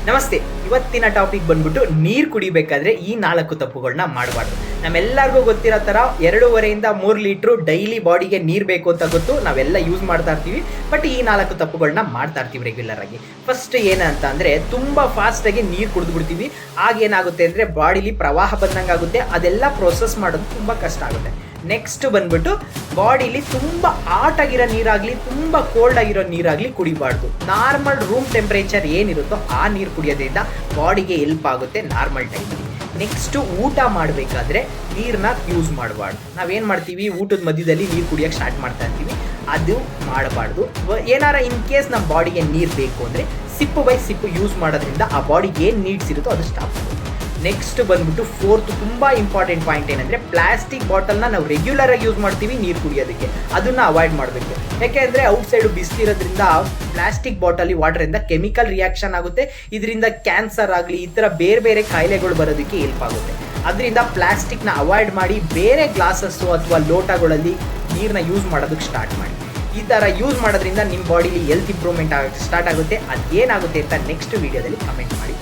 ನಮಸ್ತೆ. ಇವತ್ತಿನ ಟಾಪಿಕ್ ಬಂದ್ಬಿಟ್ಟು ನೀರು ಕುಡಿಬೇಕಾದ್ರೆ ಈ 4 ತಪ್ಪುಗಳನ್ನ ಮಾಡಬಾರ್ದು. ನಮ್ಮೆಲ್ಲರಿಗೂ ಗೊತ್ತಿರೋ ಥರ 2.5 ಇಂದ 3 ಲೀಟ್ರು ಡೈಲಿ ಬಾಡಿಗೆ ನೀರು ಬೇಕು ಅಂತ ಗೊತ್ತು, ನಾವೆಲ್ಲ ಯೂಸ್ ಮಾಡ್ತಾ ಇರ್ತೀವಿ. ಬಟ್ ಈ 4 ತಪ್ಪುಗಳನ್ನ ಮಾಡ್ತಾ ಇರ್ತೀವಿ ರೆಗ್ಯುಲರ್ ಆಗಿ. ಫಸ್ಟ್ ಏನಂತ ಅಂದರೆ ತುಂಬ ಫಾಸ್ಟಾಗಿ ನೀರು ಕುಡಿದ್ಬಿಡ್ತೀವಿ. ಆಗೇನಾಗುತ್ತೆ ಅಂದರೆ ಬಾಡಿಲಿ ಪ್ರವಾಹ ಬಂದಂಗೆ ಆಗುತ್ತೆ, ಅದೆಲ್ಲ ಪ್ರೊಸೆಸ್ ಮಾಡೋದು ತುಂಬ ಕಷ್ಟ ಆಗುತ್ತೆ. ನೆಕ್ಸ್ಟ್ ಬಂದ್ಬಿಟ್ಟು ಬಾಡಿಲಿ ತುಂಬ ಹಾಟ್ ಆಗಿರೋ ನೀರಾಗಲಿ ತುಂಬ ಕೋಲ್ಡ್ ಆಗಿರೋ ನೀರಾಗಲಿ ಕುಡಿಬಾರ್ದು. ನಾರ್ಮಲ್ ರೂಮ್ ಟೆಂಪ್ರೇಚರ್ ಏನಿರುತ್ತೋ ಆ ನೀರು ಕುಡಿಯೋದ್ರಿಂದ ಬಾಡಿಗೆ ಹೆಲ್ಪ್ ಆಗುತ್ತೆ ನಾರ್ಮಲ್ ಟೈಮಲ್ಲಿ. ನೆಕ್ಸ್ಟು ಊಟ ಮಾಡಬೇಕಾದ್ರೆ ನೀರನ್ನ ಯೂಸ್ ಮಾಡಬಾರ್ದು. ನಾವೇನು ಮಾಡ್ತೀವಿ, ಊಟದ ಮಧ್ಯದಲ್ಲಿ ನೀರು ಕುಡಿಯೋಕ್ಕೆ ಸ್ಟಾರ್ಟ್ ಮಾಡ್ತಾ ಇರ್ತೀವಿ, ಅದು ಮಾಡಬಾರ್ದು. ಏನಾರ ಇನ್ ಕೇಸ್ ನಮ್ಮ ಬಾಡಿಗೆ ನೀರು ಬೇಕು ಅಂದರೆ ಸಿಪ್ಪು ಬೈ ಸಿಪ್ಪು ಯೂಸ್ ಮಾಡೋದ್ರಿಂದ ಆ ಬಾಡಿಗೆ ಏನು ನೀಡ್ಸ್ ಇರುತ್ತೋ ಅದು ಸ್ಟಾಪ್ ಆಗುತ್ತೆ. ನೆಕ್ಸ್ಟ್ ಬಂದ್ಬಿಟ್ಟು ಫೋರ್ತ್ ತುಂಬ ಇಂಪಾರ್ಟೆಂಟ್ ಪಾಯಿಂಟ್ ಏನಂದರೆ ಪ್ಲಾಸ್ಟಿಕ್ ಬಾಟಲ್ನ ನಾವು ರೆಗ್ಯುಲರ್ ಆಗಿ ಯೂಸ್ ಮಾಡ್ತೀವಿ ನೀರು ಕುಡಿಯೋದಕ್ಕೆ, ಅದನ್ನು ಅವಾಯ್ಡ್ ಮಾಡಬೇಕು. ಯಾಕೆಂದರೆ ಔಟ್ಸೈಡು ಬಿಸಿಲಿರೋದ್ರಿಂದ ಪ್ಲಾಸ್ಟಿಕ್ ಬಾಟಲಿ ವಾಟರಿಂದ ಕೆಮಿಕಲ್ ರಿಯಾಕ್ಷನ್ ಆಗುತ್ತೆ, ಇದರಿಂದ ಕ್ಯಾನ್ಸರ್ ಆಗಲಿ ಈ ಥರ ಬೇರೆ ಬೇರೆ ಕಾಯಿಲೆಗಳು ಬರೋದಕ್ಕೆ ಹೆಲ್ಪ್ ಆಗುತ್ತೆ. ಅದರಿಂದ ಪ್ಲಾಸ್ಟಿಕ್ನ ಅವಾಯ್ಡ್ ಮಾಡಿ ಬೇರೆ ಗ್ಲಾಸಸ್ಸು ಅಥವಾ ಲೋಟಗಳಲ್ಲಿ ನೀರನ್ನ ಯೂಸ್ ಮಾಡೋದಕ್ಕೆ ಸ್ಟಾರ್ಟ್ ಮಾಡಿ. ಈ ಥರ ಯೂಸ್ ಮಾಡೋದ್ರಿಂದ ನಿಮ್ಮ ಬಾಡಿಲಿ ಹೆಲ್ತ್ ಇಂಪ್ರೂವ್ಮೆಂಟ್ ಆಗೋಕ್ಕೆ ಸ್ಟಾರ್ಟ್ ಆಗುತ್ತೆ. ಅದೇನಾಗುತ್ತೆ ಅಂತ ನೆಕ್ಸ್ಟ್ ವೀಡಿಯೋದಲ್ಲಿ ಕಮೆಂಟ್ ಮಾಡಿ.